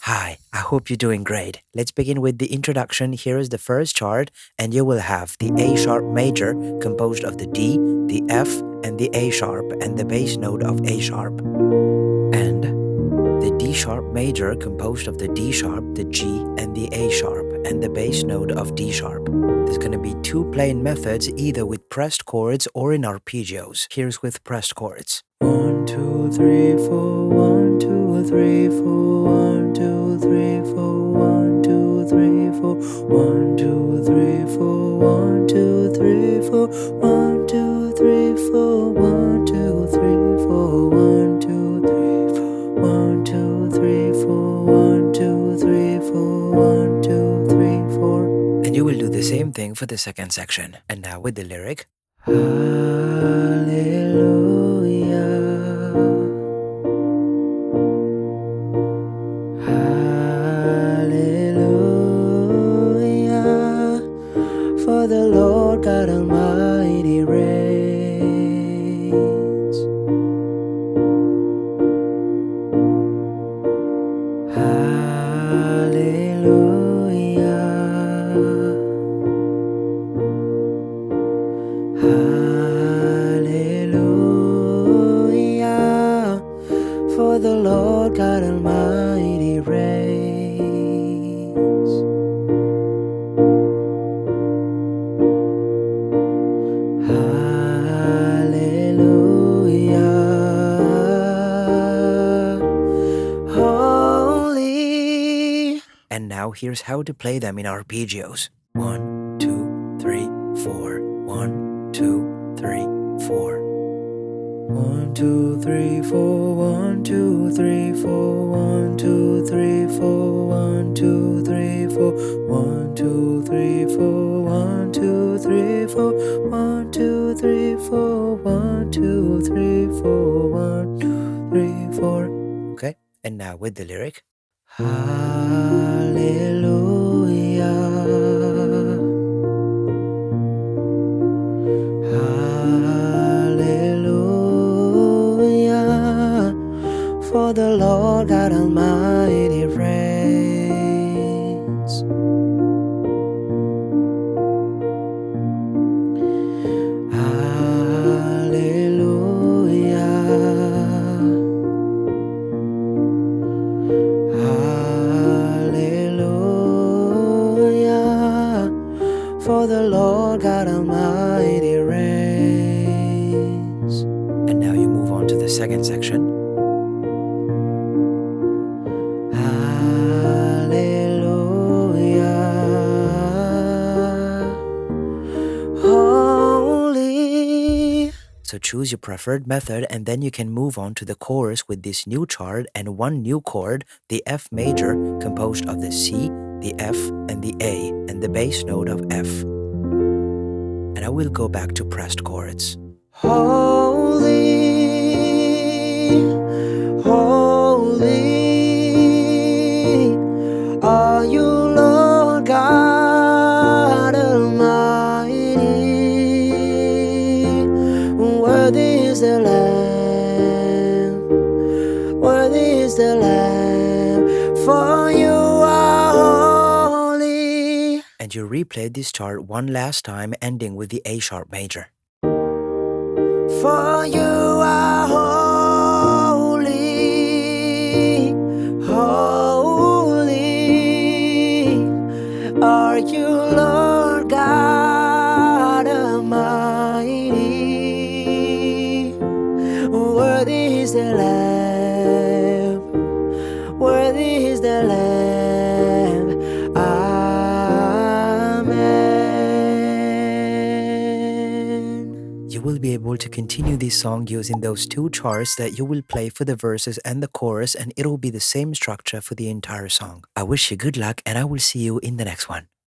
Hi, I hope you're doing great. Let's begin with the introduction. Here is the first chord, and you will have the A sharp major composed of the D, the F, and the A sharp, and the bass note of A sharp. And the D sharp major composed of the D sharp, the G, and the A sharp, and the bass note of D sharp. There's going to be two playing methods, either with pressed chords or in arpeggios. Here's with pressed chords. 1, 2, 3, 4, 1, 2, 3, 4, 1, 2, 3, 4, 1, 2, 3, 4, 1, 2, 3, 4, 1, 2, 3, 4, 1, 2, 3, 4, 1, 2, 3, 4, 1, 2, 3, 4, 1, 2, 3, 4, 1, 2, 3, 4, 1, 2, 3, 4. And you will do the same thing for the second section. And now with the lyric. Hallelujah. Hallelujah, for the Lord God Almighty reigns. Hallelujah. Hallelujah, for the Lord God Almighty reigns. Hallelujah, holy. And now here's how to play them in arpeggios. 1, 2, 3, 4. 1, 2, 3, 4. 1, 2, 3, 4, 1, 2, 3, 4, 1, 2, 3, 4, 1, 2, 3, 4, 1, 2, 3, 4, 1, 2, 3, 4, 1, 2, 3, 4, 1, 2, 3, 4, 1, 2, 3, 4. Okay, and now with the lyric. Hallelujah. Hallelujah, for the Lord God Almighty reigns. Hallelujah. Hallelujah, for the Lord God Almighty reigns. And now you move on to the second section. Hallelujah, holy. So choose your preferred method, and then you can move on to the chorus with this new chord and one new chord, the F major, composed of the C, the F, and the A, and the bass note of F. And I will go back to pressed chords. Holy, holy, are you, Lord God Almighty? Worthy is the Lamb, worthy is the Lamb, for you are holy. And you replay this chord one last time, ending with the A sharp major. For you are holy, holy, are you, Lord God Almighty? Worthy is the Lamb, worthy is the Lamb. Amen. You will be able to continue this song using those two charts that you will play for the verses and the chorus, and it'll be the same structure for the entire song. I wish you good luck, and I will see you in the next one.